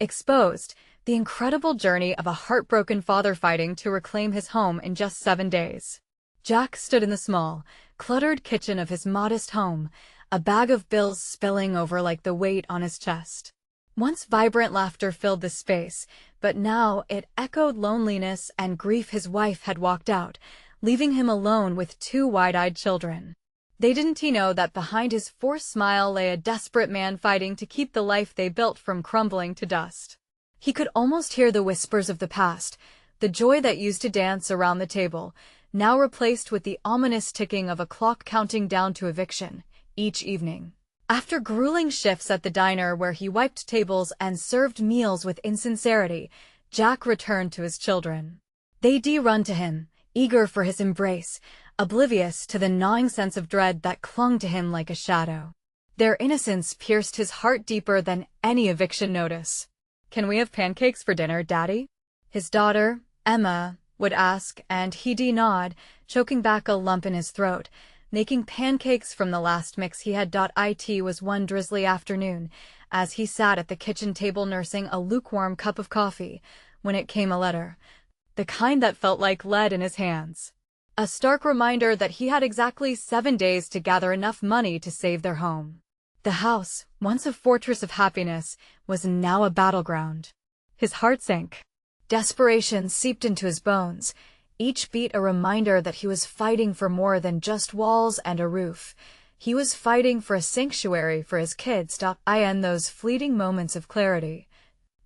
Exposed, the incredible journey of a heartbroken father fighting to reclaim his home in just 7 days. Jack stood in the small, cluttered kitchen of his modest home, a bag of bills spilling over like the weight on his chest. Once vibrant laughter filled the space, but now it echoed loneliness and grief. His wife had walked out, leaving him alone with two wide-eyed children. They didn't know that behind his forced smile lay a desperate man fighting to keep the life they built from crumbling to dust. He could almost hear the whispers of the past, the joy that used to dance around the table, now replaced with the ominous ticking of a clock counting down to eviction each evening. After grueling shifts at the diner where he wiped tables and served meals with insincerity, Jack returned to his children. They'd run to him, eager for his embrace, oblivious to the gnawing sense of dread that clung to him like a shadow. Their innocence pierced his heart deeper than any eviction notice. "Can we have pancakes for dinner, Daddy?" his daughter, Emma, would ask, and he'd nod, choking back a lump in his throat. Making pancakes from the last mix he had. It was one drizzly afternoon, as he sat at the kitchen table nursing a lukewarm cup of coffee, when it came a letter, the kind that felt like lead in his hands. A stark reminder that he had exactly 7 days to gather enough money to save their home. The house, once a fortress of happiness, was now a battleground. His heart sank. Desperation seeped into his bones, each beat a reminder that he was fighting for more than just walls and a roof. He was fighting for a sanctuary for his kids. In those fleeting moments of clarity,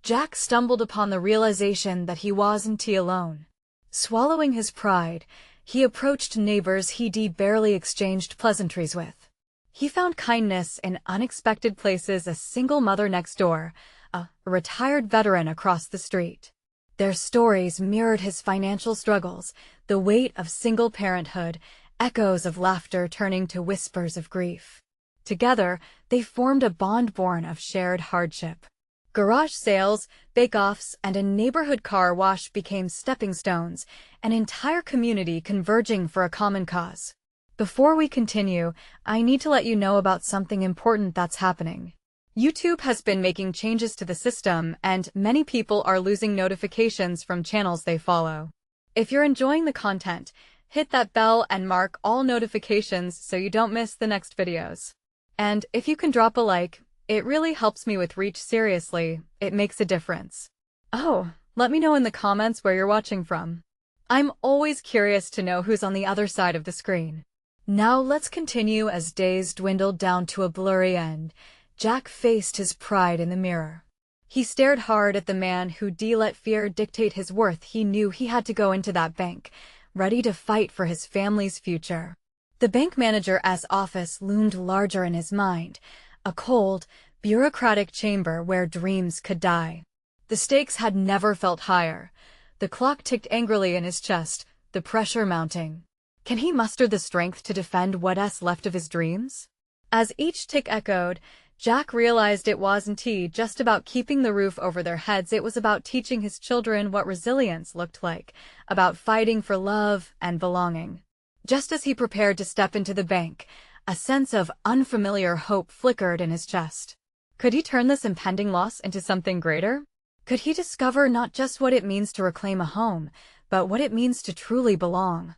Jack stumbled upon the realization that he wasn't alone. Swallowing his pride, he approached neighbors he'd barely exchanged pleasantries with. He found kindness in unexpected places: a single mother next door, a retired veteran across the street. Their stories mirrored his financial struggles, the weight of single parenthood, echoes of laughter turning to whispers of grief. Together, they formed a bond born of shared hardship. Garage sales, bake-offs, and a neighborhood car wash became stepping stones, an entire community converging for a common cause. Before we continue, I need to let you know about something important that's happening. YouTube has been making changes to the system, and many people are losing notifications from channels they follow. If you're enjoying the content, hit that bell and mark all notifications so you don't miss the next videos. And if you can drop a like, it really helps me with reach. Seriously, it makes a difference. Oh, let me know in the comments where you're watching from. I'm always curious to know who's on the other side of the screen. Now let's continue. As days dwindled down to a blurry end, Jack faced his pride in the mirror. He stared hard at the man who'd let fear dictate his worth. He knew he had to go into that bank, ready to fight for his family's future. The bank manager's office loomed larger in his mind, a cold, bureaucratic chamber where dreams could die. The stakes had never felt higher. The clock ticked angrily in his chest, the pressure mounting. Can he muster the strength to defend what's left of his dreams? As each tick echoed, Jack realized it wasn't just about keeping the roof over their heads. It was about teaching his children what resilience looked like, about fighting for love and belonging. Just as he prepared to step into the bank, a sense of unfamiliar hope flickered in his chest. Could he turn this impending loss into something greater? Could he discover not just what it means to reclaim a home, but what it means to truly belong?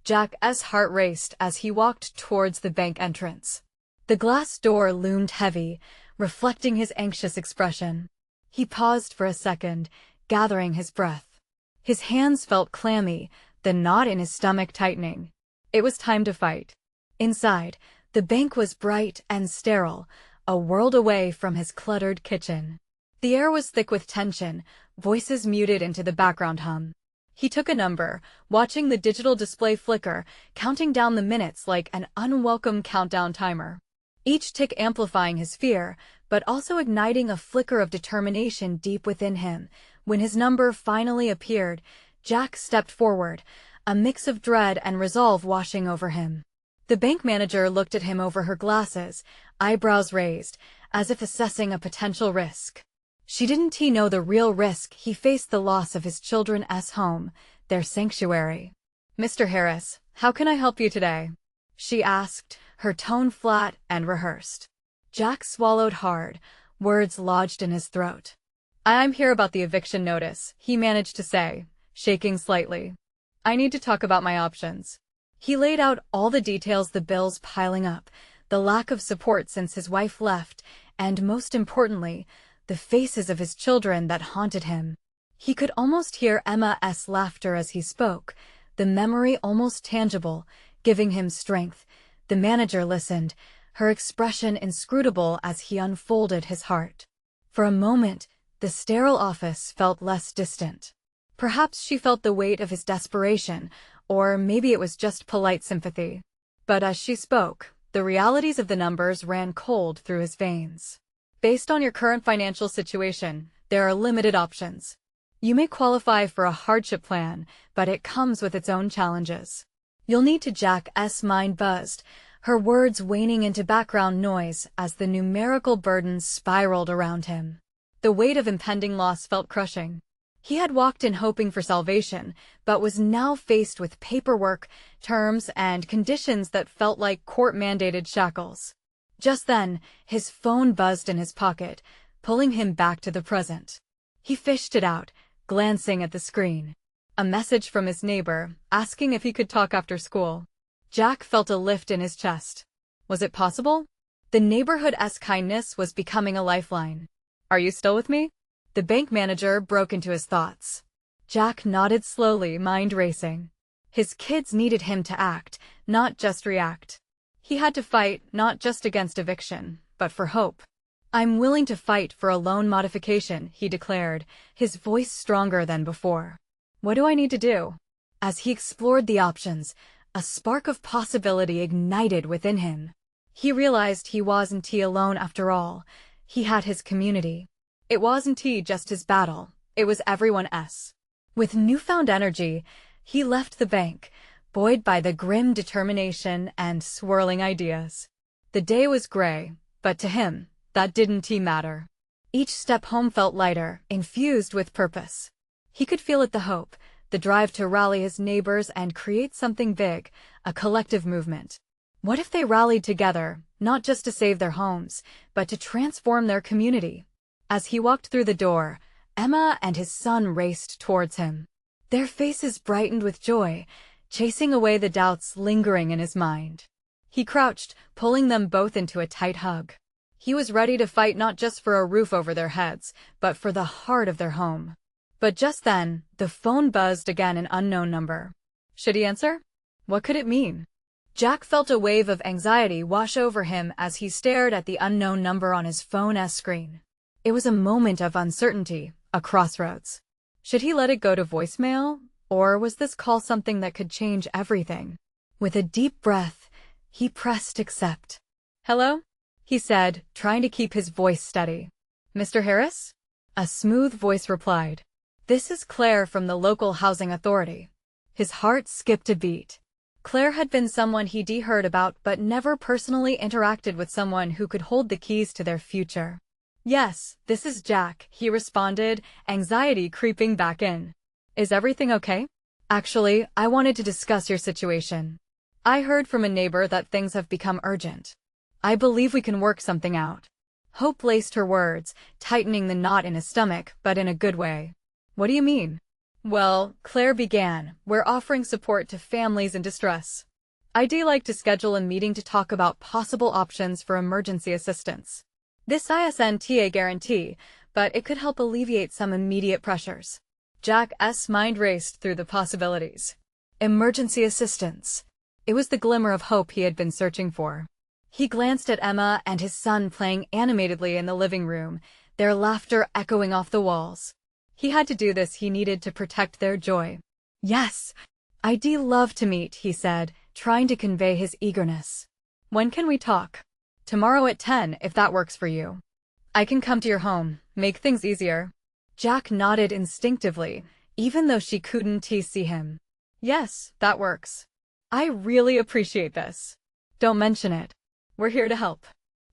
Jack's heart raced as he walked towards the bank entrance. The glass door loomed heavy, reflecting his anxious expression. He paused for a second, gathering his breath. His hands felt clammy, the knot in his stomach tightening. It was time to fight. Inside, the bank was bright and sterile, a world away from his cluttered kitchen. The air was thick with tension, voices muted into the background hum. He took a number, watching the digital display flicker, counting down the minutes like an unwelcome countdown timer. Each tick amplifying his fear, but also igniting a flicker of determination deep within him. When his number finally appeared, Jack stepped forward, a mix of dread and resolve washing over him. The bank manager looked at him over her glasses, eyebrows raised, as if assessing a potential risk. She didn't know the real risk. He faced the loss of his children's home, their sanctuary. "Mr. Harris, how can I help you today?" she asked, her tone flat and rehearsed. Jack swallowed hard, words lodged in his throat. I'm here about the eviction notice, he managed to say, shaking slightly. I need to talk about my options. He laid out all the details, the bills piling up, the lack of support since his wife left, and most importantly, the faces of his children that haunted him. He could almost hear Emma's laughter as he spoke, the memory almost tangible, giving him strength. The manager listened, her expression inscrutable as he unfolded his heart. For a moment, the sterile office felt less distant. Perhaps she felt the weight of his desperation, or maybe it was just polite sympathy. But as she spoke, the realities of the numbers ran cold through his veins. Based on your current financial situation, there are limited options. You may qualify for a hardship plan, but it comes with its own challenges. You'll need to. Jack's mind buzzed, her words waning into background noise as the numerical burdens spiraled around him. The weight of impending loss felt crushing. He had walked in hoping for salvation, but was now faced with paperwork, terms, and conditions that felt like court-mandated shackles. Just then, his phone buzzed in his pocket, pulling him back to the present. He fished it out, glancing at the screen. A message from his neighbor, asking if he could talk after school. Jack felt a lift in his chest. Was it possible? The neighborhood's kindness was becoming a lifeline. Are you still with me? The bank manager broke into his thoughts. Jack nodded slowly, mind racing. His kids needed him to act, not just react. He had to fight, not just against eviction, but for hope. I'm willing to fight for a loan modification, he declared, his voice stronger than before. What do I need to do? As he explored the options, a spark of possibility ignited within him. He realized he wasn't alone after all. He had his community. It wasn't just his battle, it was everyone's. With newfound energy, he left the bank, buoyed by the grim determination and swirling ideas. The day was gray, but to him, that didn't matter. Each step home felt lighter, infused with purpose. He could feel it, the hope, the drive to rally his neighbors and create something big, a collective movement. What if they rallied together, not just to save their homes, but to transform their community? As he walked through the door, Emma and his son raced towards him. Their faces brightened with joy, chasing away the doubts lingering in his mind. He crouched, pulling them both into a tight hug. He was ready to fight not just for a roof over their heads, but for the heart of their home. But just then, the phone buzzed again, an unknown number. Should he answer? What could it mean? Jack felt a wave of anxiety wash over him as he stared at the unknown number on his phone's screen. It was a moment of uncertainty, a crossroads. Should he let it go to voicemail, or was this call something that could change everything? With a deep breath, he pressed accept. Hello? He said, trying to keep his voice steady. Mr. Harris? A smooth voice replied. This is Claire from the local housing authority. His heart skipped a beat. Claire had been someone he'd heard about but never personally interacted with, someone who could hold the keys to their future. Yes, this is Jack, he responded, anxiety creeping back in. Is everything okay? Actually, I wanted to discuss your situation. I heard from a neighbor that things have become urgent. I believe we can work something out. Hope laced her words, tightening the knot in his stomach, but in a good way. What do you mean? Well, Claire began, we're offering support to families in distress. I'd like to schedule a meeting to talk about possible options for emergency assistance. This isn't a guarantee, but it could help alleviate some immediate pressures. Jack's mind raced through the possibilities. Emergency assistance. It was the glimmer of hope he had been searching for. He glanced at Emma and his son playing animatedly in the living room, their laughter echoing off the walls. He had to do this, he needed to protect their joy. Yes, I'd love to meet, he said, trying to convey his eagerness. When can we talk? Tomorrow at 10, if that works for you. I can come to your home, make things easier. Jack nodded instinctively, even though she couldn't see him. Yes, that works. I really appreciate this. Don't mention it. We're here to help.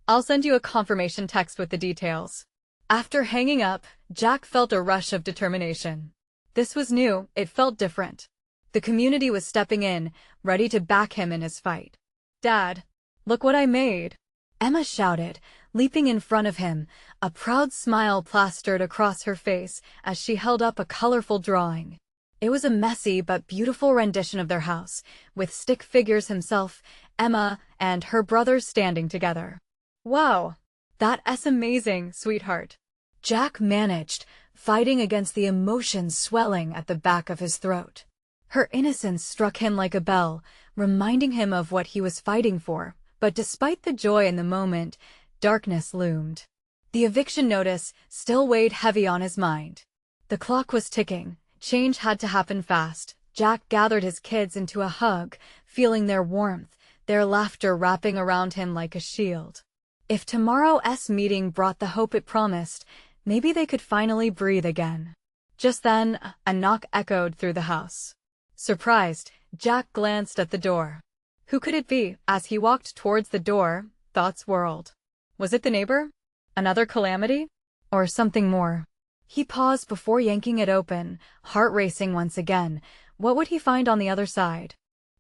I'll send you a confirmation text with the details. After hanging up, Jack felt a rush of determination. This was new, it felt different. The community was stepping in, ready to back him in his fight. Dad, look what I made. Emma shouted, leaping in front of him, a proud smile plastered across her face as she held up a colorful drawing. It was a messy but beautiful rendition of their house, with stick figures himself, Emma, and her brothers standing together. "Wow! That's amazing, sweetheart," Jack managed, fighting against the emotions swelling at the back of his throat. Her innocence struck him like a bell, reminding him of what he was fighting for, but despite the joy in the moment, darkness loomed. The eviction notice still weighed heavy on his mind. The clock was ticking. Change had to happen fast. Jack gathered his kids into a hug, feeling their warmth, their laughter wrapping around him like a shield. If tomorrow's meeting brought the hope it promised, maybe they could finally breathe again. Just then, a knock echoed through the house. Surprised, Jack glanced at the door. Who could it be? As he walked towards the door, thoughts whirled. Was it the neighbor? Another calamity? Or something more? He paused before yanking it open, heart racing once again. What would he find on the other side?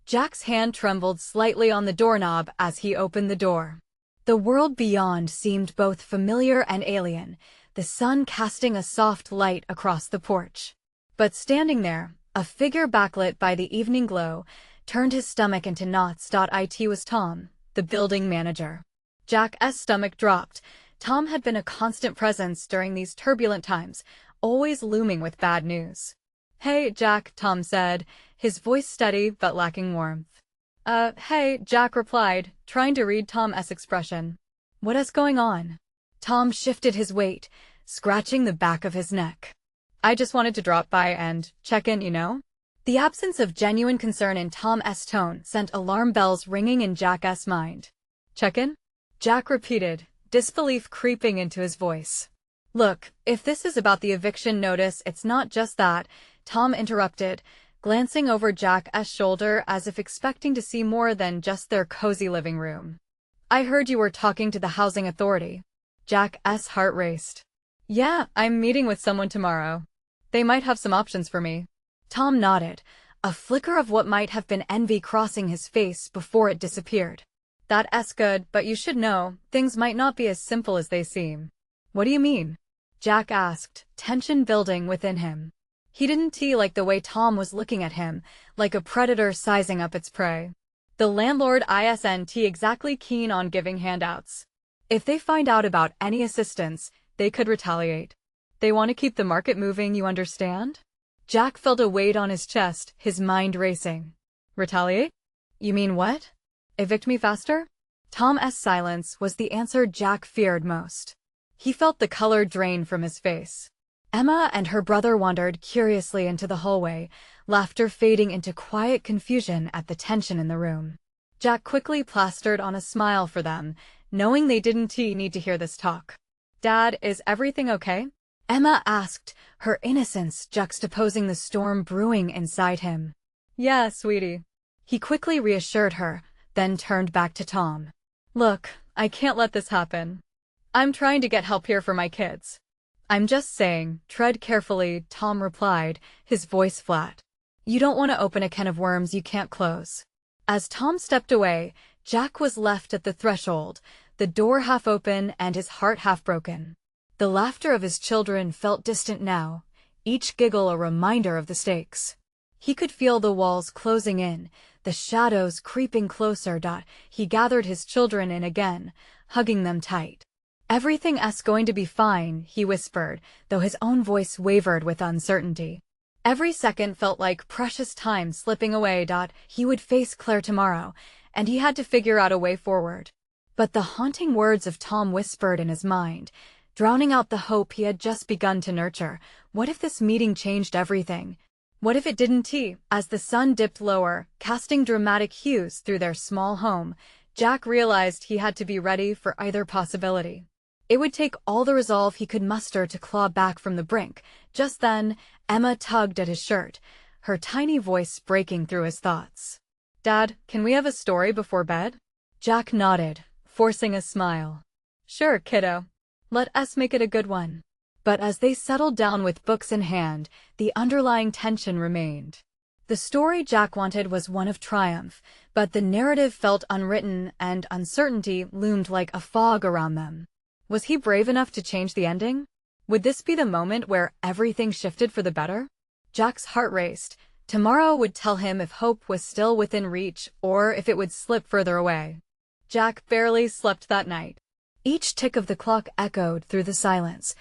Jack's hand trembled slightly on the doorknob as he opened the door. The world beyond seemed both familiar and alien, the sun casting a soft light across the porch. But standing there, a figure backlit by the evening glow, turned his stomach into knots. It was Tom, the building manager. Jack's stomach dropped. Tom had been a constant presence during these turbulent times, always looming with bad news. "Hey, Jack," Tom said, his voice steady but lacking warmth. Hey," Jack replied, trying to read Tom's expression. "What is going on?" Tom shifted his weight, scratching the back of his neck. "I just wanted to drop by and check in, you know?" The absence of genuine concern in Tom's tone sent alarm bells ringing in Jack's mind. "Check in?" Jack repeated, disbelief creeping into his voice. "Look, if this is about the eviction notice, it's not just that," Tom interrupted, glancing over Jack's shoulder as if expecting to see more than just their cozy living room. "I heard you were talking to the housing authority." Jack's heart raced. "Yeah, I'm meeting with someone tomorrow. They might have some options for me." Tom nodded, a flicker of what might have been envy crossing his face before it disappeared. "That's good, but you should know, things might not be as simple as they seem." "What do you mean?" Jack asked, tension building within him. He didn't like the way Tom was looking at him, like a predator sizing up its prey. The landlord isn't exactly keen on giving handouts. If they find out about any assistance, they could retaliate. They want to keep the market moving, you understand? Jack felt a weight on his chest, his mind racing. "Retaliate? You mean what? Evict me faster?" Tom's silence was the answer Jack feared most. He felt the color drain from his face. Emma and her brother wandered curiously into the hallway, laughter fading into quiet confusion at the tension in the room. Jack quickly plastered on a smile for them, knowing they didn't need to hear this talk. "Dad, is everything okay?" Emma asked, her innocence juxtaposing the storm brewing inside him. "Yeah, sweetie." He quickly reassured her, then turned back to Tom. "Look, I can't let this happen. I'm trying to get help here for my kids." "I'm just saying, tread carefully," Tom replied, his voice flat. "You don't want to open a can of worms you can't close." As Tom stepped away, Jack was left at the threshold, the door half open and his heart half broken. The laughter of his children felt distant now, each giggle a reminder of the stakes. He could feel the walls closing in, the shadows creeping closer. He gathered his children in again, hugging them tight. "Everything's going to be fine," he whispered, though his own voice wavered with uncertainty. Every second felt like precious time slipping away. He would face Claire tomorrow, and he had to figure out a way forward. But the haunting words of Tom whispered in his mind, drowning out the hope he had just begun to nurture. What if this meeting changed everything? What if it didn't? As the sun dipped lower, casting dramatic hues through their small home, Jack realized he had to be ready for either possibility. It would take all the resolve he could muster to claw back from the brink. Just then, Emma tugged at his shirt, her tiny voice breaking through his thoughts. "Dad, can we have a story before bed?" Jack nodded, forcing a smile. "Sure, kiddo. Let us make it a good one." But as they settled down with books in hand, the underlying tension remained. The story Jack wanted was one of triumph, but the narrative felt unwritten and uncertainty loomed like a fog around them. Was he brave enough to change the ending? Would this be the moment where everything shifted for the better? Jack's heart raced. Tomorrow would tell him if hope was still within reach or if it would slip further away. Jack barely slept that night. Each tick of the clock echoed through the silence,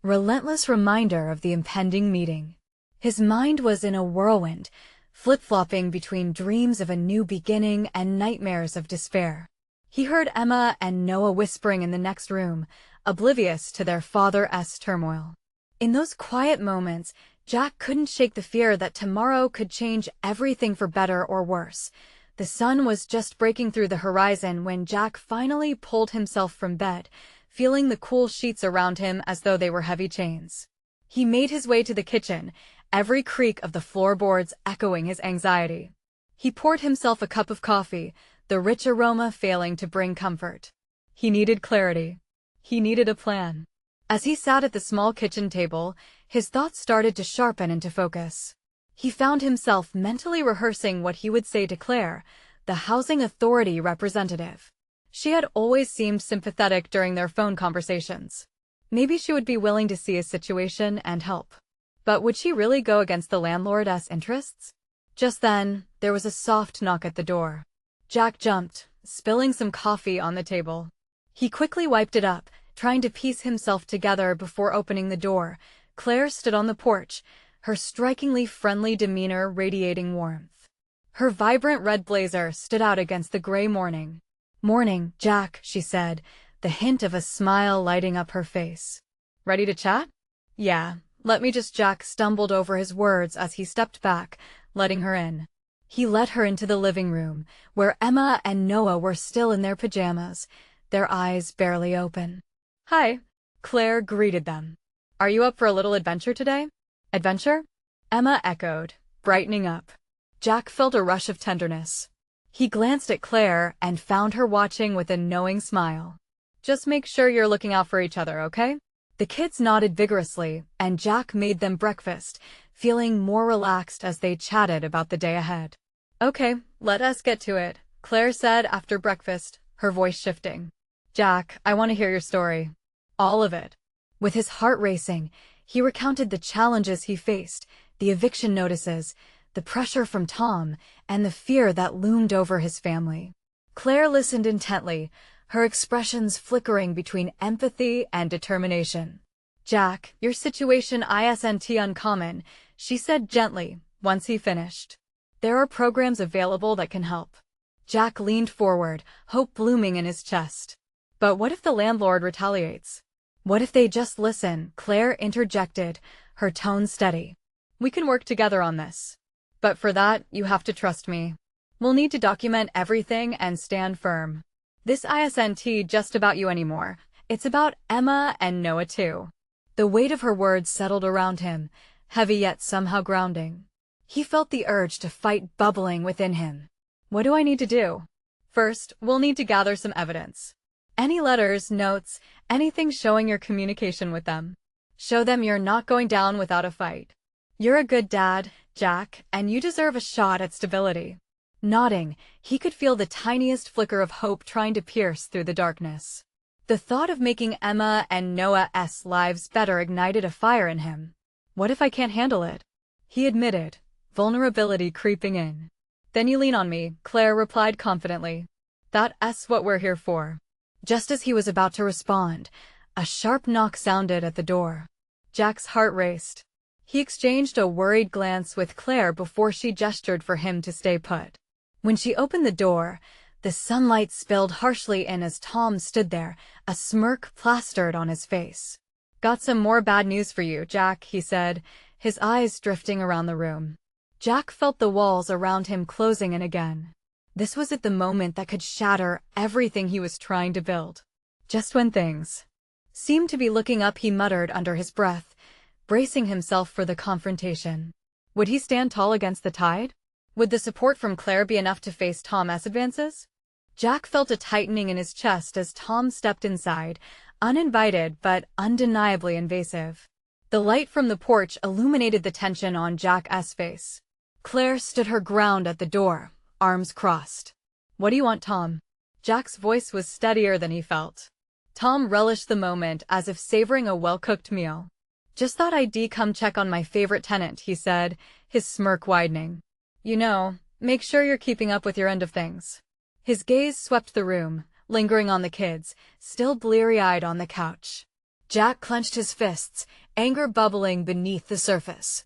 relentless reminder of the impending meeting. His mind was in a whirlwind, flip-flopping between dreams of a new beginning and nightmares of despair. He heard Emma and Noah whispering in the next room, oblivious to their father's turmoil. In those quiet moments, Jack couldn't shake the fear that tomorrow could change everything for better or worse. The sun was just breaking through the horizon when Jack finally pulled himself from bed, feeling the cool sheets around him as though they were heavy chains. He made his way to the kitchen, every creak of the floorboards echoing his anxiety. He poured himself a cup of coffee, the rich aroma failing to bring comfort. He needed clarity. He needed a plan. As he sat at the small kitchen table, his thoughts started to sharpen into focus. He found himself mentally rehearsing what he would say to Claire, the housing authority representative. She had always seemed sympathetic during their phone conversations. Maybe she would be willing to see his situation and help. But would she really go against the landlord's interests? Just then, there was a soft knock at the door. Jack jumped, spilling some coffee on the table. He quickly wiped it up, trying to piece himself together before opening the door. Claire stood on the porch, her strikingly friendly demeanor radiating warmth. Her vibrant red blazer stood out against the gray morning. "Morning, Jack," she said, the hint of a smile lighting up her face. "Ready to chat?" "Yeah, let me just—" Jack stumbled over his words as he stepped back, letting her in. He led her into the living room, where Emma and Noah were still in their pajamas, their eyes barely open. "Hi," Claire greeted them. "Are you up for a little adventure today?" "Adventure?" Emma echoed, brightening up. Jack felt a rush of tenderness. He glanced at Claire and found her watching with a knowing smile. "Just make sure you're looking out for each other, okay?" The kids nodded vigorously, and Jack made them breakfast, feeling more relaxed as they chatted about the day ahead. "Okay, let us get to it," Claire said after breakfast, her voice shifting. "Jack, I want to hear your story. All of it." With his heart racing, he recounted the challenges he faced, the eviction notices, the pressure from Tom, and the fear that loomed over his family. Claire listened intently, her expressions flickering between empathy and determination. "Jack, your situation isn't uncommon," she said gently, once he finished. "There are programs available that can help." Jack leaned forward, hope blooming in his chest. "But what if the landlord retaliates? What if they just listen?" Claire interjected, her tone steady. "We can work together on this. But for that, you have to trust me. We'll need to document everything and stand firm. This isn't just about you anymore. It's about Emma and Noah too." The weight of her words settled around him, heavy yet somehow grounding. He felt the urge to fight bubbling within him. "What do I need to do?" "First, we'll need to gather some evidence. Any letters, notes, anything showing your communication with them. Show them you're not going down without a fight. You're a good dad, Jack, and you deserve a shot at stability." Nodding, he could feel the tiniest flicker of hope trying to pierce through the darkness. The thought of making Emma and Noah's lives better ignited a fire in him. "What if I can't handle it?" he admitted, vulnerability creeping in. "Then you lean on me," Claire replied confidently. "That's what we're here for." Just as he was about to respond, a sharp knock sounded at the door. Jack's heart raced. He exchanged a worried glance with Claire before she gestured for him to stay put. When she opened the door, the sunlight spilled harshly in as Tom stood there, a smirk plastered on his face. "Got some more bad news for you, Jack," he said, his eyes drifting around the room. Jack felt the walls around him closing in again. This was at the moment that could shatter everything he was trying to build. Just when things seemed to be looking up, he muttered under his breath, bracing himself for the confrontation. Would he stand tall against the tide? Would the support from Claire be enough to face Tom's advances? Jack felt a tightening in his chest as Tom stepped inside, uninvited but undeniably invasive. The light from the porch illuminated the tension on Jack's face. Claire stood her ground at the door, arms crossed. "What do you want, Tom?" Jack's voice was steadier than he felt. Tom relished the moment as if savoring a well-cooked meal. "Just thought I'd come check on my favorite tenant," he said, his smirk widening. Make sure you're keeping up with your end of things." His gaze swept the room, lingering on the kids, still bleary-eyed on the couch. Jack clenched his fists, anger bubbling beneath the surface.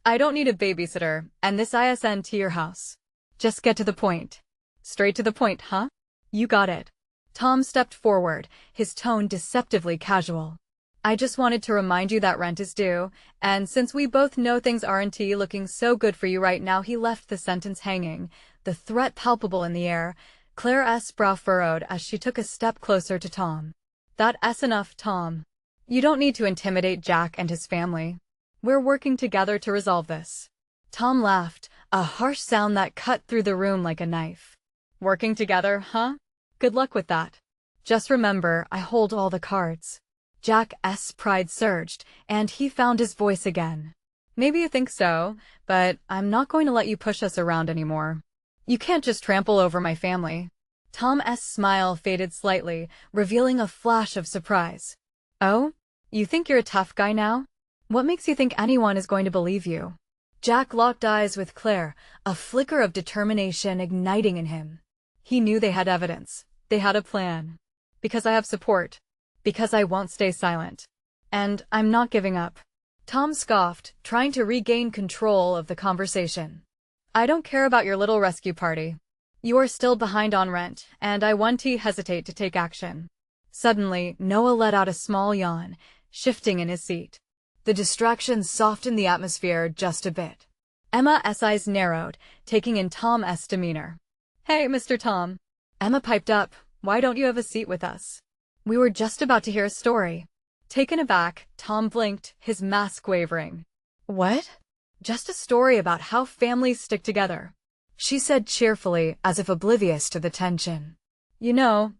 "I don't need a babysitter, and this isn't to your house. Just get to the point." "Straight to the point, huh? You got it." Tom stepped forward, his tone deceptively casual. "I just wanted to remind you that rent is due, and since we both know things aren't looking so good for you right now." He left the sentence hanging, the threat palpable in the air. Claire's brow furrowed as she took a step closer to Tom. "That's enough, Tom. You don't need to intimidate Jack and his family. We're working together to resolve this." Tom laughed, a harsh sound that cut through the room like a knife. "Working together, huh? Good luck with that. Just remember, I hold all the cards." Jack's pride surged, and he found his voice again. "Maybe you think so, but I'm not going to let you push us around anymore. You can't just trample over my family." Tom's smile faded slightly, revealing a flash of surprise. "Oh? You think you're a tough guy now? What makes you think anyone is going to believe you?" Jack locked eyes with Claire, a flicker of determination igniting in him. He knew they had evidence. They had a plan. "Because I have support. Because I won't stay silent. And I'm not giving up." Tom scoffed, trying to regain control of the conversation. "I don't care about your little rescue party. You are still behind on rent, and I won't hesitate to take action." Suddenly, Noah let out a small yawn, shifting in his seat. The distraction softened the atmosphere just a bit. Emma's eyes narrowed, taking in Tom's demeanor. "Hey, Mr. Tom." Emma piped up, "Why don't you have a seat with us? We were just about to hear a story." Taken aback, Tom blinked, his mask wavering. "What?" "Just a story about how families stick together," she said cheerfully, as if oblivious to the tension.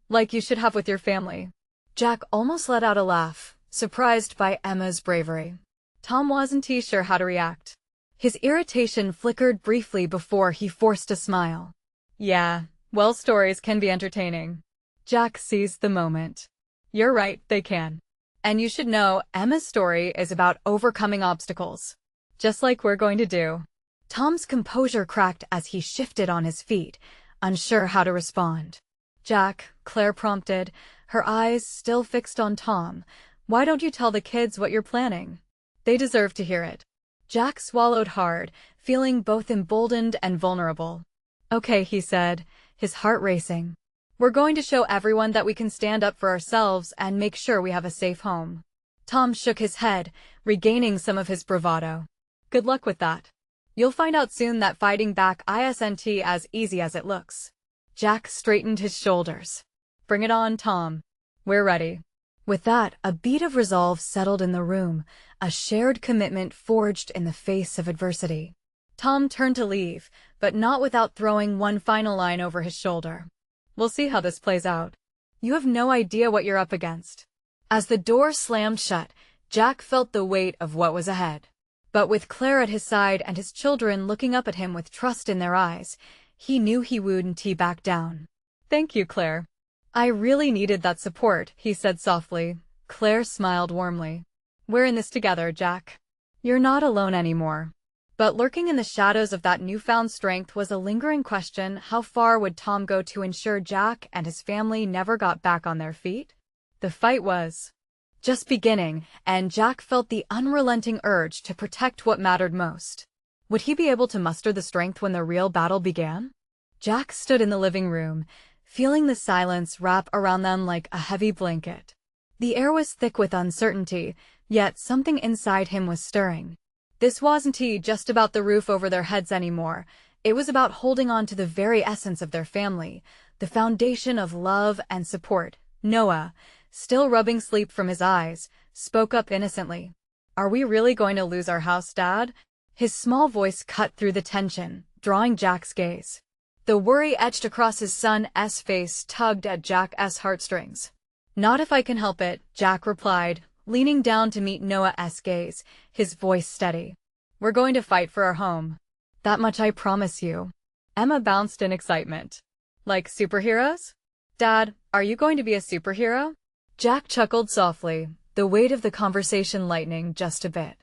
Like you should have with your family." Jack almost let out a laugh, surprised by Emma's bravery. Tom wasn't sure how to react. His irritation flickered briefly before he forced a smile. "Yeah, well, stories can be entertaining." Jack seized the moment. "You're right, they can. And you should know, Emma's story is about overcoming obstacles. Just like we're going to do." Tom's composure cracked as he shifted on his feet, unsure how to respond. "Jack," Claire prompted, her eyes still fixed on Tom, "why don't you tell the kids what you're planning? They deserve to hear it." Jack swallowed hard, feeling both emboldened and vulnerable. "Okay," he said, his heart racing. "We're going to show everyone that we can stand up for ourselves and make sure we have a safe home." Tom shook his head, regaining some of his bravado. "Good luck with that. You'll find out soon that fighting back isn't as easy as it looks." Jack straightened his shoulders. "Bring it on, Tom. We're ready." With that, a beat of resolve settled in the room, a shared commitment forged in the face of adversity. Tom turned to leave, but not without throwing one final line over his shoulder. "We'll see how this plays out. You have no idea what you're up against." As the door slammed shut, Jack felt the weight of what was ahead. But with Claire at his side and his children looking up at him with trust in their eyes, he knew he wouldn't back down. "Thank you, Claire. I really needed that support," he said softly. Claire smiled warmly. "We're in this together, Jack. You're not alone anymore." But lurking in the shadows of that newfound strength was a lingering question: how far would Tom go to ensure Jack and his family never got back on their feet? The fight was just beginning, and Jack felt the unrelenting urge to protect what mattered most. Would he be able to muster the strength when the real battle began? Jack stood in the living room, feeling the silence wrap around them like a heavy blanket. The air was thick with uncertainty, yet something inside him was stirring. This wasn't just about the roof over their heads anymore. It was about holding on to the very essence of their family, the foundation of love and support. Noah, still rubbing sleep from his eyes, spoke up innocently. "Are we really going to lose our house, Dad?" His small voice cut through the tension, drawing Jack's gaze. The worry etched across his son's face tugged at Jack's heartstrings. "Not if I can help it," Jack replied, leaning down to meet Noah's gaze, his voice steady. "We're going to fight for our home. That much I promise you." Emma bounced in excitement. "Like superheroes? Dad, are you going to be a superhero?" Jack chuckled softly, the weight of the conversation lightening just a bit.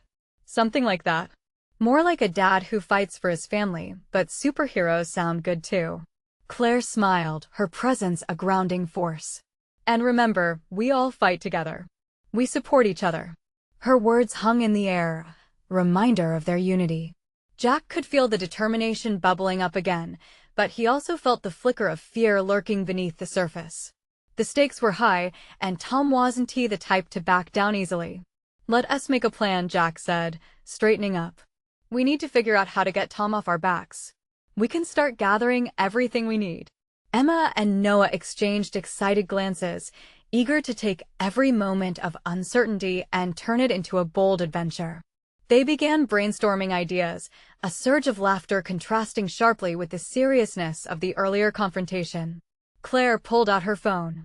Something like that. More like a dad who fights for his family, but superheroes sound good too. Claire smiled, her presence a grounding force. And remember, we all fight together. We support each other. Her words hung in the air, a reminder of their unity. Jack could feel the determination bubbling up again, but he also felt the flicker of fear lurking beneath the surface. The stakes were high, and Tom wasn't the type to back down easily. "Let us make a plan," Jack said, straightening up. "We need to figure out how to get Tom off our backs. We can start gathering everything we need." Emma and Noah exchanged excited glances, eager to take every moment of uncertainty and turn it into a bold adventure. They began brainstorming ideas, a surge of laughter contrasting sharply with the seriousness of the earlier confrontation. Claire pulled out her phone.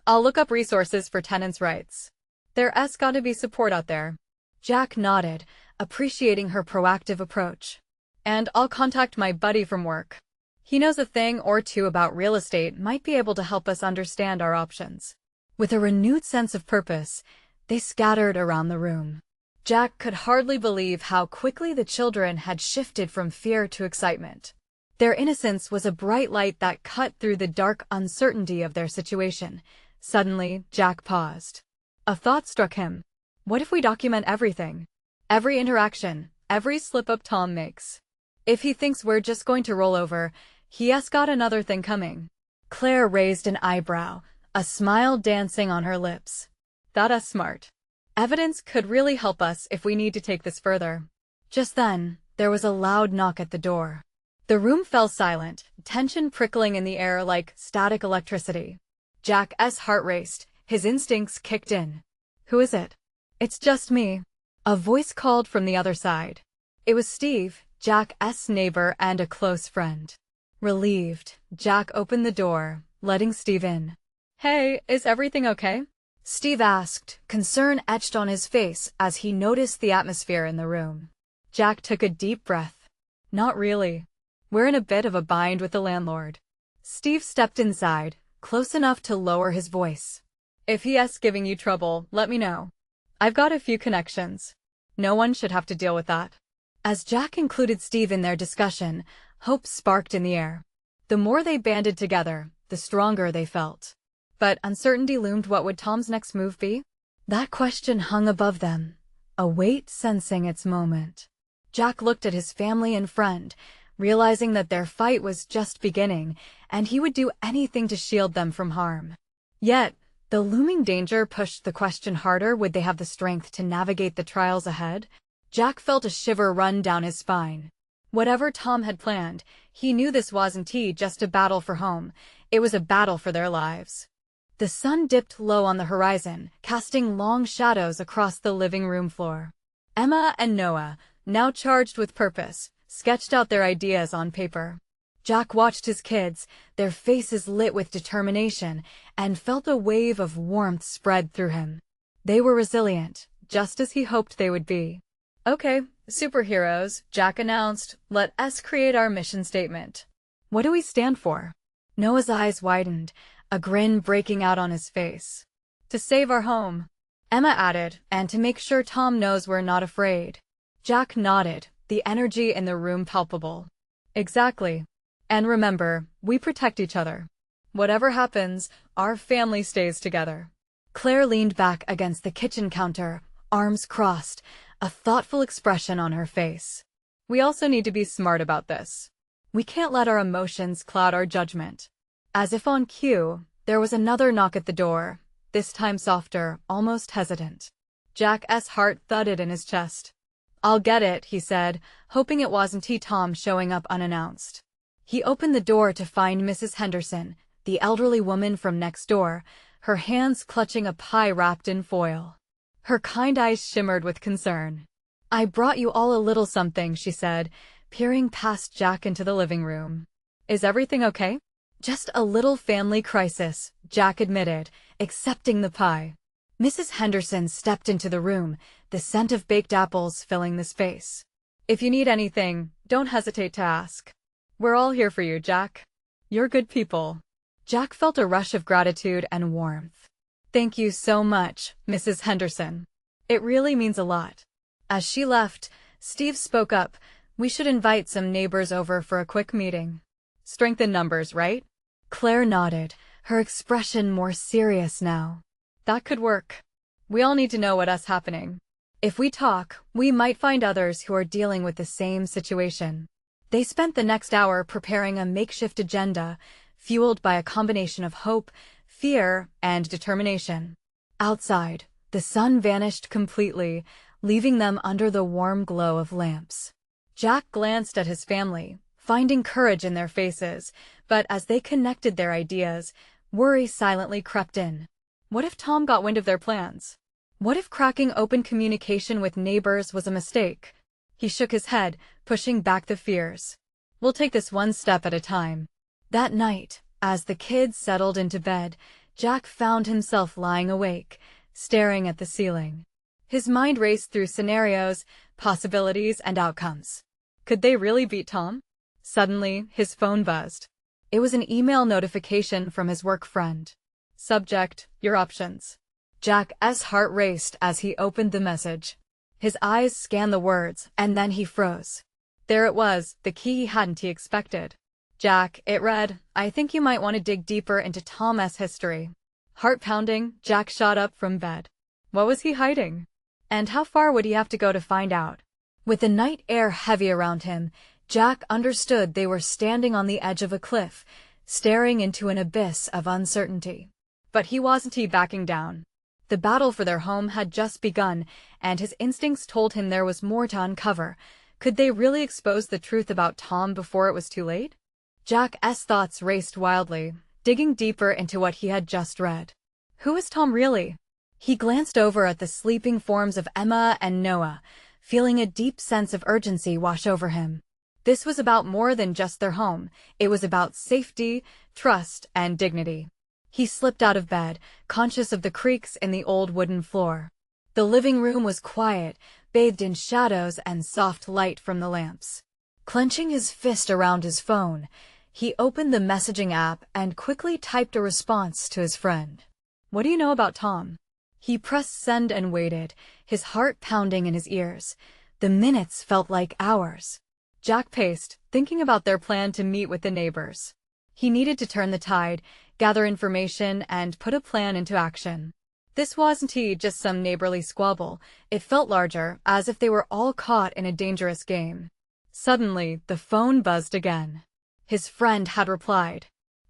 "I'll look up resources for tenants' rights. There's gotta be support out there." Jack nodded, appreciating her proactive approach. "And I'll contact my buddy from work. He knows a thing or two about real estate, might be able to help us understand our options." With a renewed sense of purpose, they scattered around the room. Jack could hardly believe how quickly the children had shifted from fear to excitement. Their innocence was a bright light that cut through the dark uncertainty of their situation. Suddenly, Jack paused. A thought struck him. What if we document everything? Every interaction, every slip-up Tom makes. If he thinks we're just going to roll over, he's got another thing coming. Claire raised an eyebrow, a smile dancing on her lips. "That's smart. Evidence could really help us if we need to take this further." Just then, there was a loud knock at the door. The room fell silent, tension prickling in the air like static electricity. Jack's heart raced, his instincts kicked in. "Who is it?" "It's just me," a voice called from the other side. It was Steve, Jack's neighbor and a close friend. Relieved, Jack opened the door, letting Steve in. "Hey, is everything okay?" Steve asked, concern etched on his face as he noticed the atmosphere in the room. Jack took a deep breath. "Not really. We're in a bit of a bind with the landlord." Steve stepped inside, close enough to lower his voice. "If he's giving you trouble, let me know. I've got a few connections. No one should have to deal with that." As Jack included Steve in their discussion, hope sparked in the air. The more they banded together, the stronger they felt. But uncertainty loomed. What would Tom's next move be? That question hung above them, a weight sensing its moment. Jack looked at his family and friend, realizing that their fight was just beginning, and he would do anything to shield them from harm. Yet, the looming danger pushed the question harder. Would they have the strength to navigate the trials ahead? Jack felt a shiver run down his spine. Whatever Tom had planned, he knew this wasn't just a battle for home, it was a battle for their lives. The sun dipped low on the horizon, casting long shadows across the living room floor. Emma and Noah, now charged with purpose, sketched out their ideas on paper. Jack watched his kids, their faces lit with determination, and felt a wave of warmth spread through him. They were resilient, just as he hoped they would be. "Okay, superheroes," Jack announced, "let's create our mission statement." "What do we stand for?" Noah's eyes widened, a grin breaking out on his face. "To save our home," Emma added, "and to make sure Tom knows we're not afraid." Jack nodded, the energy in the room palpable. "Exactly. And remember, we protect each other. Whatever happens, our family stays together." Claire leaned back against the kitchen counter, arms crossed, a thoughtful expression on her face. "We also need to be smart about this. We can't let our emotions cloud our judgment." As if on cue, there was another knock at the door, this time softer, almost hesitant. Jack's heart thudded in his chest. "I'll get it," he said, hoping it wasn't Tom showing up unannounced. He opened the door to find Mrs. Henderson, the elderly woman from next door, her hands clutching a pie wrapped in foil. Her kind eyes shimmered with concern. "I brought you all a little something," she said, peering past Jack into the living room. "Is everything okay?" "Just a little family crisis," Jack admitted, accepting the pie. Mrs. Henderson stepped into the room, the scent of baked apples filling the space. "If you need anything, don't hesitate to ask. We're all here for you, Jack. You're good people." Jack felt a rush of gratitude and warmth. Thank you so much, Mrs. Henderson. It really means a lot. As she left, Steve spoke up. We should invite some neighbors over for a quick meeting. Strengthen numbers, right? Claire nodded, her expression more serious now. That could work. We all need to know what's happening. If we talk, we might find others who are dealing with the same situation. They spent the next hour preparing a makeshift agenda, fueled by a combination of hope, fear, and determination. Outside, the sun vanished completely, leaving them under the warm glow of lamps. Jack glanced at his family, finding courage in their faces, but as they connected their ideas, worry silently crept in. What if Tom got wind of their plans? What if cracking open communication with neighbors was a mistake? He shook his head, pushing back the fears. We'll take this one step at a time. That night, as the kids settled into bed, Jack found himself lying awake, staring at the ceiling. His mind raced through scenarios, possibilities, and outcomes. Could they really beat Tom? Suddenly, his phone buzzed. It was an email notification from his work friend. Subject, your options. Jack's heart raced as he opened the message. His eyes scanned the words, and then he froze. There it was, the key he expected. Jack, it read, I think you might want to dig deeper into Tom's history. Heart pounding, Jack shot up from bed. What was he hiding? And how far would he have to go to find out? With the night air heavy around him, Jack understood they were standing on the edge of a cliff, staring into an abyss of uncertainty. But he wasn't backing down. The battle for their home had just begun, and his instincts told him there was more to uncover. Could they really expose the truth about Tom before it was too late? Jack's thoughts raced wildly, digging deeper into what he had just read. Who is Tom really? He glanced over at the sleeping forms of Emma and Noah, feeling a deep sense of urgency wash over him. This was about more than just their home. It was about safety, trust, and dignity. He slipped out of bed, conscious of the creaks in the old wooden floor. The living room was quiet, bathed in shadows and soft light from the lamps. Clenching his fist around his phone, he opened the messaging app and quickly typed a response to his friend. What do you know about Tom? He pressed send and waited, his heart pounding in his ears. The minutes felt like hours. Jack paced, thinking about their plan to meet with the neighbors. He needed to turn the tide, gather information, and put a plan into action. This wasn't just some neighborly squabble. It felt larger, as if they were all caught in a dangerous game. Suddenly, the phone buzzed again. His friend had replied.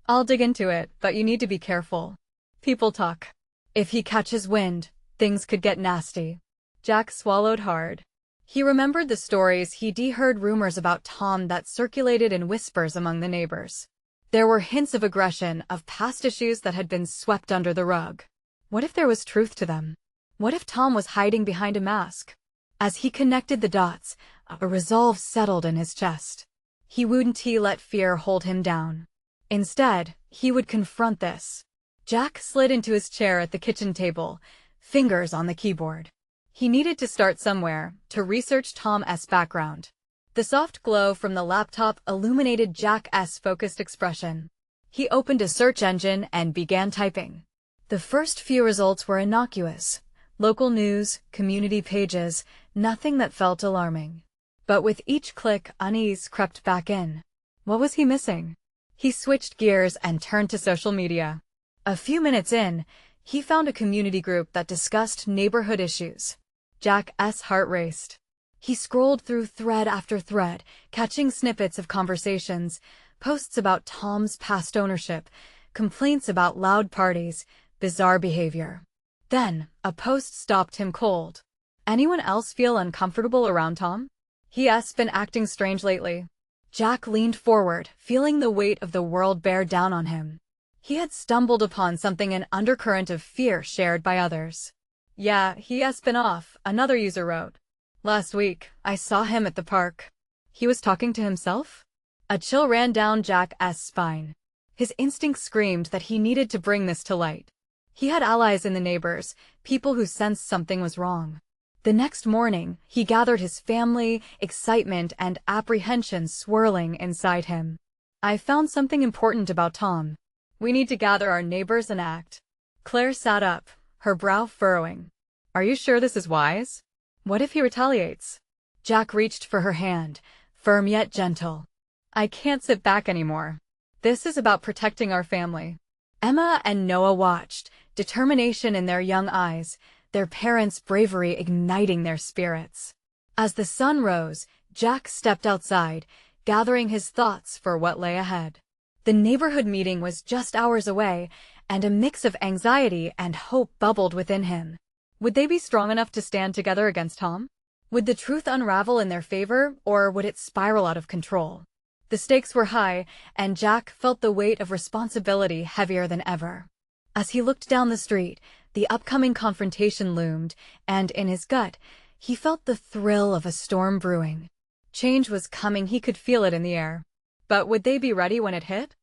I'll dig into it, but you need to be careful. People talk. If he catches wind, things could get nasty. Jack swallowed hard. He remembered the stories he'd heard, rumors about Tom that circulated in whispers among the neighbors. There were hints of aggression, of past issues that had been swept under the rug. What if there was truth to them? What if Tom was hiding behind a mask? As he connected the dots, a resolve settled in his chest. He wouldn't let fear hold him down. Instead, he would confront this. Jack slid into his chair at the kitchen table, fingers on the keyboard. He needed to start somewhere, to research Tom's background. The soft glow from the laptop illuminated Jack's focused expression. He opened a search engine and began typing. The first few results were innocuous. Local news, community pages, nothing that felt alarming. But with each click, unease crept back in. What was he missing? He switched gears and turned to social media. A few minutes in, he found a community group that discussed neighborhood issues. Jack's heart raced. He scrolled through thread after thread, catching snippets of conversations, posts about Tom's past ownership, complaints about loud parties, bizarre behavior. Then, a post stopped him cold. Anyone else feel uncomfortable around Tom? He's been acting strange lately. Jack leaned forward, feeling the weight of the world bear down on him. He had stumbled upon something, an undercurrent of fear shared by others. Yeah, he's been off, another user wrote. Last week, I saw him at the park. He was talking to himself? A chill ran down Jack's spine. His instinct screamed that he needed to bring this to light. He had allies in the neighbors, people who sensed something was wrong. The next morning, he gathered his family, excitement and apprehension swirling inside him. I found something important about Tom. We need to gather our neighbors and act. Claire sat up, her brow furrowing. Are you sure this is wise? What if he retaliates? Jack reached for her hand, firm yet gentle. I can't sit back anymore. This is about protecting our family. Emma and Noah watched, determination in their young eyes, their parents' bravery igniting their spirits. As the sun rose, Jack stepped outside, gathering his thoughts for what lay ahead. The neighborhood meeting was just hours away, and a mix of anxiety and hope bubbled within him. Would they be strong enough to stand together against Tom? Would the truth unravel in their favor, or would it spiral out of control? The stakes were high, and Jack felt the weight of responsibility heavier than ever. As he looked down the street, the upcoming confrontation loomed, and in his gut, he felt the thrill of a storm brewing. Change was coming, he could feel it in the air. But would they be ready when it hit?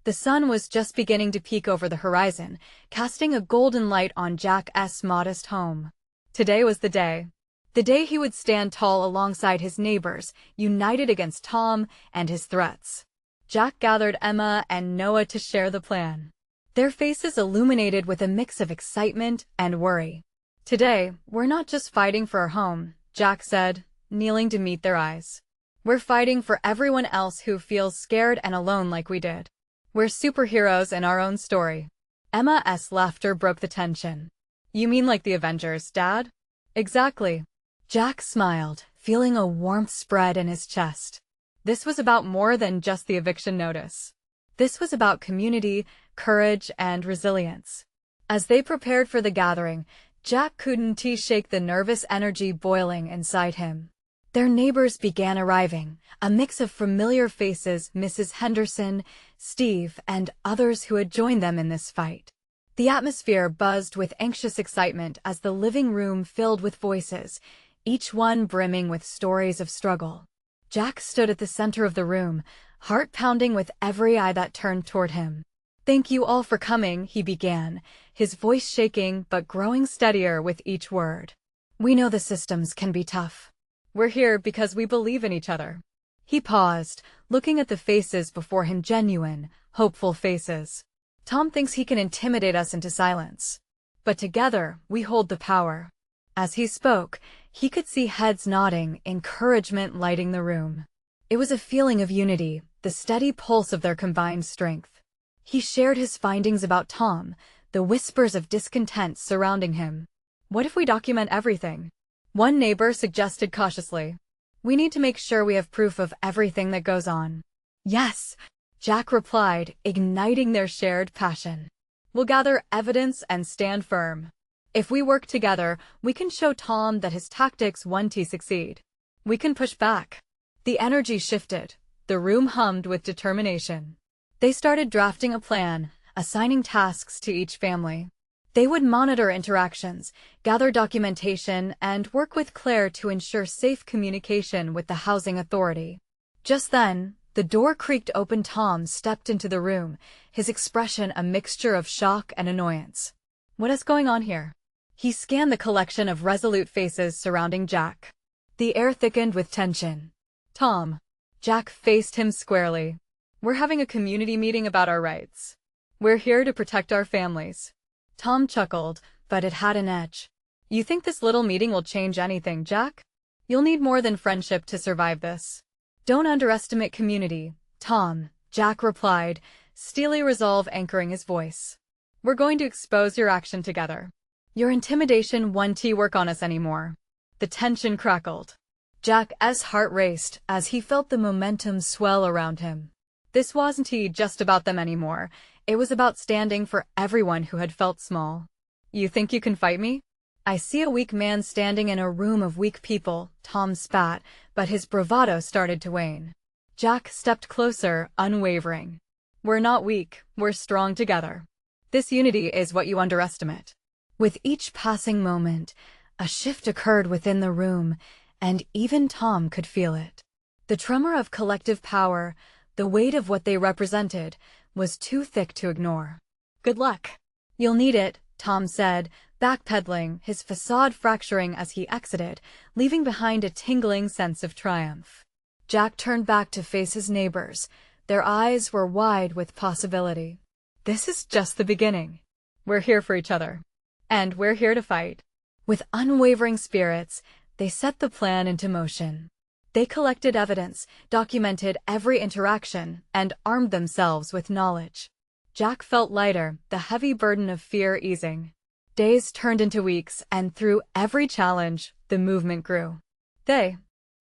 The sun was just beginning to peek over the horizon, casting a golden light on Jack's modest home. Today was the day. The day he would stand tall alongside his neighbors, united against Tom and his threats. Jack gathered Emma and Noah to share the plan. Their faces illuminated with a mix of excitement and worry. Today, we're not just fighting for our home, Jack said, kneeling to meet their eyes. We're fighting for everyone else who feels scared and alone like we did. We're superheroes in our own story. Emma's laughter broke the tension. You mean like the Avengers, Dad? Exactly. Jack smiled, feeling a warmth spread in his chest. This was about more than just the eviction notice. This was about community, courage, and resilience. As they prepared for the gathering, Jack couldn't shake the nervous energy boiling inside him. Their neighbors began arriving, a mix of familiar faces, Mrs. Henderson, Steve, and others who had joined them in this fight. The atmosphere buzzed with anxious excitement as the living room filled with voices, each one brimming with stories of struggle. Jack stood at the center of the room, heart pounding with every eye that turned toward him. Thank you all for coming, he began, his voice shaking but growing steadier with each word. We know the systems can be tough. We're here because we believe in each other. He paused, looking at the faces before him, genuine, hopeful faces. Tom thinks he can intimidate us into silence. But together, we hold the power. As he spoke, he could see heads nodding, encouragement lighting the room. It was a feeling of unity, the steady pulse of their combined strength. He shared his findings about Tom, the whispers of discontent surrounding him. What if we document everything? One neighbor suggested cautiously. We need to make sure we have proof of everything that goes on. Yes, Jack replied, igniting their shared passion. We'll gather evidence and stand firm. If we work together, we can show Tom that his tactics won't succeed. We can push back. The energy shifted. The room hummed with determination. They started drafting a plan, assigning tasks to each family. They would monitor interactions, gather documentation, and work with Claire to ensure safe communication with the housing authority. Just then, the door creaked open. Tom stepped into the room, his expression a mixture of shock and annoyance. What is going on here? He scanned the collection of resolute faces surrounding Jack. The air thickened with tension. Tom. Jack faced him squarely. We're having a community meeting about our rights. We're here to protect our families. Tom chuckled, but it had an edge. You think this little meeting will change anything, Jack? You'll need more than friendship to survive this. Don't underestimate community, Tom, Jack replied, steely resolve anchoring his voice. We're going to expose your action together. Your intimidation won't work on us anymore. The tension crackled. Jack's heart raced as he felt the momentum swell around him. This wasn't just about them anymore. It was about standing for everyone who had felt small. You think you can fight me? I see a weak man standing in a room of weak people, Tom spat, but his bravado started to wane. Jack stepped closer, unwavering. We're not weak, we're strong together. This unity is what you underestimate. With each passing moment, a shift occurred within the room, and even Tom could feel it. The tremor of collective power, the weight of what they represented, was too thick to ignore. Good luck. You'll need it, Tom said, backpedaling, his facade fracturing as he exited, leaving behind a tingling sense of triumph. Jack turned back to face his neighbors. Their eyes were wide with possibility. This is just the beginning. We're here for each other. And we're here to fight. With unwavering spirits, they set the plan into motion. They collected evidence, documented every interaction, and armed themselves with knowledge. Jack felt lighter, the heavy burden of fear easing. Days turned into weeks, and through every challenge, the movement grew. They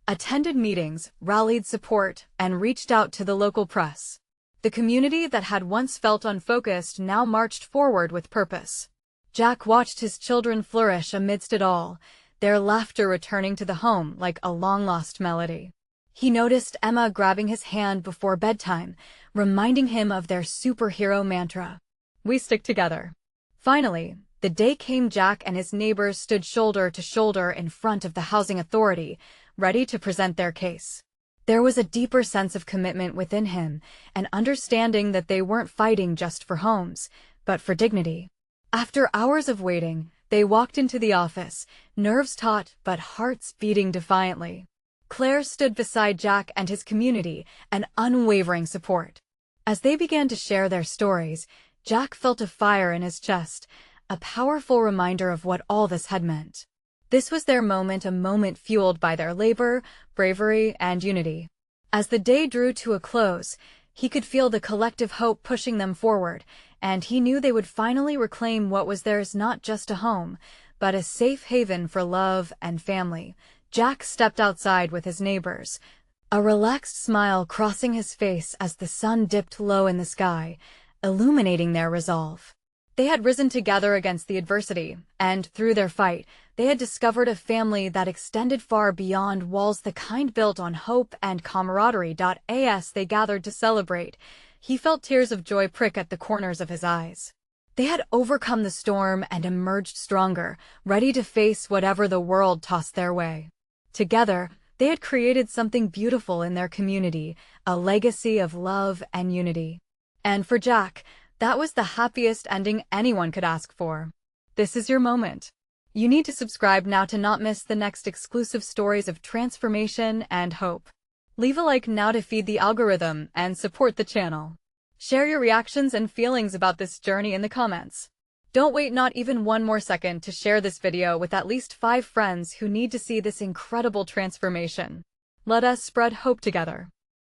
attended meetings, rallied support, and reached out to the local press. The community that had once felt unfocused now marched forward with purpose. Jack watched his children flourish amidst it all, their laughter returning to the home like a long-lost melody. He noticed Emma grabbing his hand before bedtime, reminding him of their superhero mantra, "We stick together." Finally, the day came. Jack and his neighbors stood shoulder to shoulder in front of the housing authority, ready to present their case. There was a deeper sense of commitment within him, an understanding that they weren't fighting just for homes, but for dignity. After hours of waiting, they walked into the office, nerves taut but hearts beating defiantly. Claire stood beside Jack and his community, an unwavering support. As they began to share their stories, Jack felt a fire in his chest, a powerful reminder of what all this had meant. This was their moment, a moment fueled by their labor, bravery, and unity. As the day drew to a close, he could feel the collective hope pushing them forward, and he knew they would finally reclaim what was theirs, not just a home, but a safe haven for love and family. Jack stepped outside with his neighbors, a relaxed smile crossing his face as the sun dipped low in the sky, illuminating their resolve. They had risen together against the adversity, and through their fight, they had discovered a family that extended far beyond walls, the kind built on hope and camaraderie. As they gathered to celebrate, he felt tears of joy prick at the corners of his eyes. They had overcome the storm and emerged stronger, ready to face whatever the world tossed their way. Together, they had created something beautiful in their community, a legacy of love and unity. And for Jack, that was the happiest ending anyone could ask for. This is your moment. You need to subscribe now to not miss the next exclusive stories of transformation and hope. Leave a like now to feed the algorithm and support the channel. Share your reactions and feelings about this journey in the comments. Don't wait not even one more second to share this video with at least 5 friends who need to see this incredible transformation. Let us spread hope together.